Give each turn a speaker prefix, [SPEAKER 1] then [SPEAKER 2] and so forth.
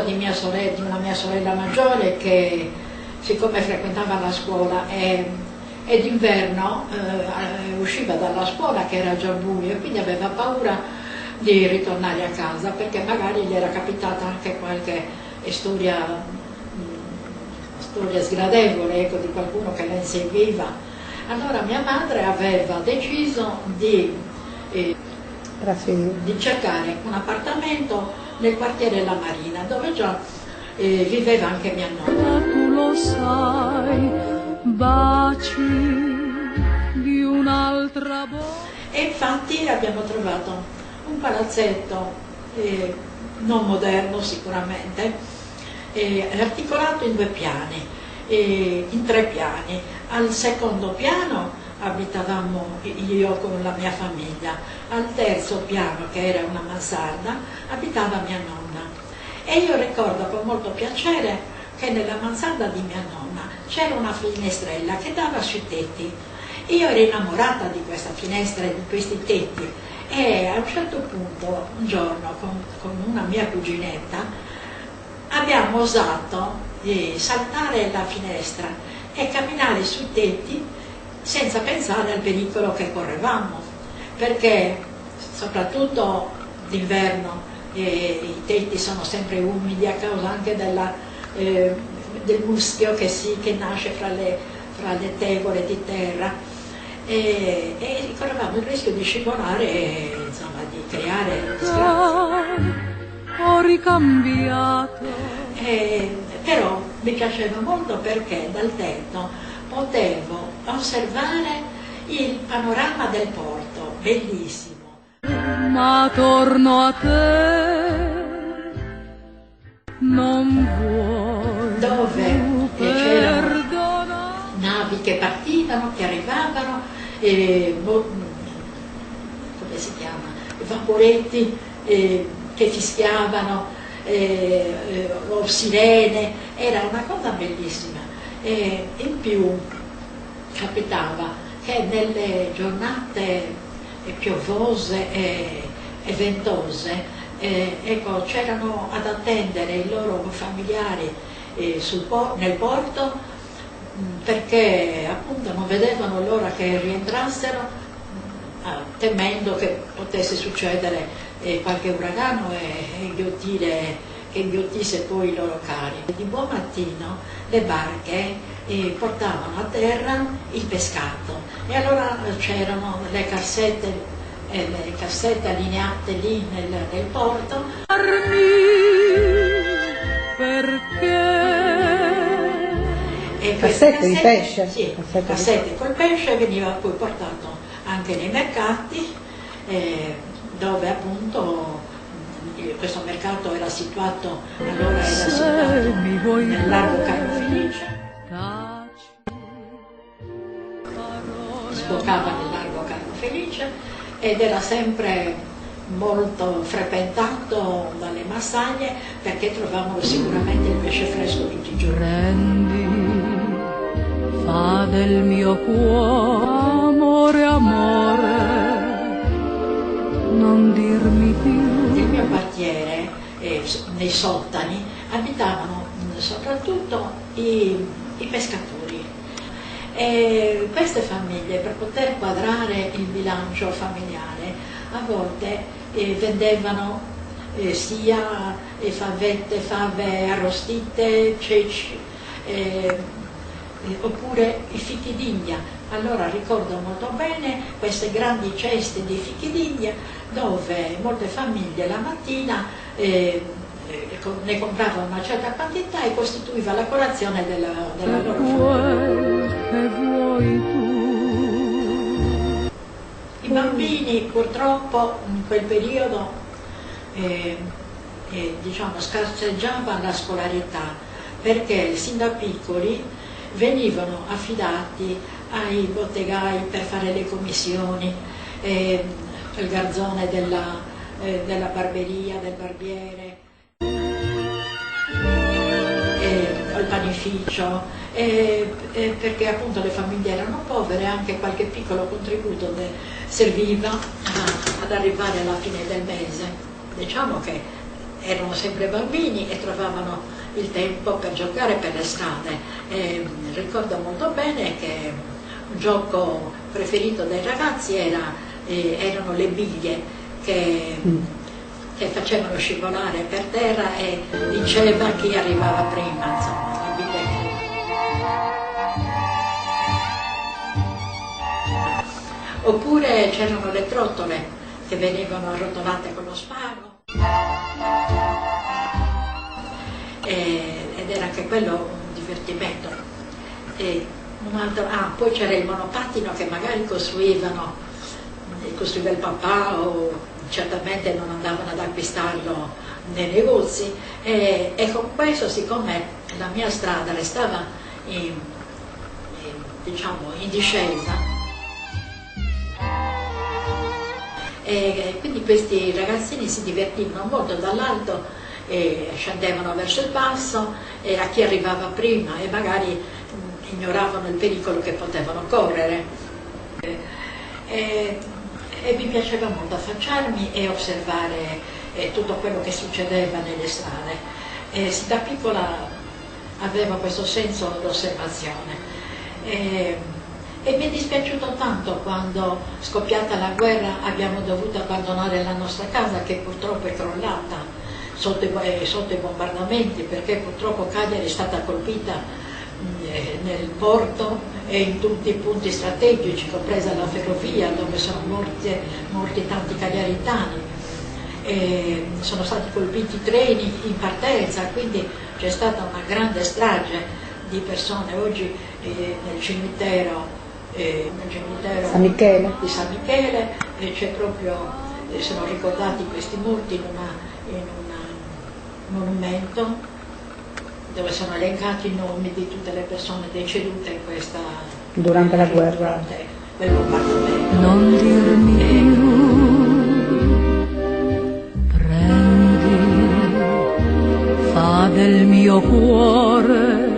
[SPEAKER 1] di una mia sorella maggiore che, siccome frequentava la scuola e d'inverno usciva dalla scuola che era già buio e quindi aveva paura di ritornare a casa perché magari gli era capitata anche qualche storia sgradevole, ecco, di qualcuno che la inseguiva. Allora mia madre aveva deciso di cercare un appartamento nel quartiere La Marina, dove già viveva anche mia nonna.
[SPEAKER 2] Tu lo sai, baci di un'altra bocca.
[SPEAKER 1] E infatti abbiamo trovato un palazzetto non moderno sicuramente, articolato in 2 piani, in 3 piani. Al secondo piano abitavamo io con la mia famiglia, al terzo piano, che era una mansarda, abitava mia nonna. E io ricordo con molto piacere che nella mansarda di mia nonna c'era una finestrella che dava sui tetti. Io ero innamorata di questa finestra e di questi tetti e a un certo punto, un giorno, con una mia cuginetta, abbiamo osato di saltare la finestra e camminare sui tetti senza pensare al pericolo che correvamo, perché soprattutto d'inverno i tetti sono sempre umidi a causa anche del muschio che nasce fra le tegole di terra e correvamo il rischio di scivolare e insomma di creare disgrazie.
[SPEAKER 2] Ho ricambiato.
[SPEAKER 1] Però mi piaceva molto perché dal tetto potevo osservare il panorama del porto, bellissimo.
[SPEAKER 2] Ma torno a te, non vuoi
[SPEAKER 1] dove c'erano navi che partivano, che arrivavano, come si chiama? Vaporetti che fischiavano, o sirene, era una cosa bellissima. In più capitava che nelle giornate piovose e ventose ecco, c'erano ad attendere i loro familiari nel porto perché appunto non vedevano l'ora che rientrassero temendo che potesse succedere qualche uragano che inghiottisse poi i loro cari. Di buon mattino le barche portavano a terra il pescato e allora c'erano le cassette allineate lì nel porto.
[SPEAKER 2] Perché?
[SPEAKER 3] Cassette di pesce?
[SPEAKER 1] Sì, cassette col pesce veniva poi portato anche nei mercati, dove appunto questo mercato era situato nel largo Carlo Felice, sboccava nel largo Carlo Felice ed era sempre molto frequentato dalle massagne perché trovavano sicuramente il pesce fresco tutti i giorni.
[SPEAKER 2] Prendi, fa del mio cuore, amore, non dirmi più.
[SPEAKER 1] Nel mio quartiere, nei sottani, abitavano soprattutto i pescatori. E queste famiglie, per poter quadrare il bilancio familiare, a volte vendevano sia favette, fave arrostite, ceci, oppure i fichi d'India. Allora ricordo molto bene queste grandi ceste di fichi d'India dove molte famiglie la mattina ne compravano una certa quantità e costituiva la colazione della loro famiglia.
[SPEAKER 2] Che vuoi tu?
[SPEAKER 1] I bambini purtroppo in quel periodo diciamo, scarseggiava la scolarità perché sin da piccoli venivano affidati ai bottegai per fare le commissioni, il garzone della barberia, del barbiere, al panificio, perché appunto le famiglie erano povere, anche qualche piccolo contributo serviva ad arrivare alla fine del mese. Diciamo che erano sempre bambini e trovavano il tempo per giocare per le strade. Ricordo molto bene che un gioco preferito dai ragazzi erano le biglie che facevano scivolare per terra e diceva chi arrivava prima, insomma, le biglie Oppure c'erano le trottole che venivano arrotolate con lo spago. Ed era anche quello un divertimento. Poi c'era il monopattino che magari costruiva il papà o certamente non andavano ad acquistarlo nei negozi e con questo, siccome la mia strada restava in discesa, e quindi questi ragazzini si divertivano molto dall'alto e scendevano verso il basso e a chi arrivava prima e magari ignoravano il pericolo che potevano correre. E mi piaceva molto affacciarmi e osservare tutto quello che succedeva nelle strade. Sin da piccola avevo questo senso d'osservazione. E mi è dispiaciuto tanto quando, scoppiata la guerra, abbiamo dovuto abbandonare la nostra casa, che purtroppo è crollata sotto i bombardamenti, perché purtroppo Cagliari è stata colpita nel porto e in tutti i punti strategici, compresa la ferrovia, dove sono morti tanti cagliaritani. Sono stati colpiti i treni in partenza, quindi c'è stata una grande strage di persone. Oggi nel cimitero
[SPEAKER 3] San Michele
[SPEAKER 1] di San Michele c'è proprio, sono ricordati questi morti in un monumento dove sono elencati i nomi di tutte le persone decedute
[SPEAKER 3] durante la guerra,
[SPEAKER 1] durante quel bombardamento.
[SPEAKER 2] Non dirmi più, prendi, fa del mio cuore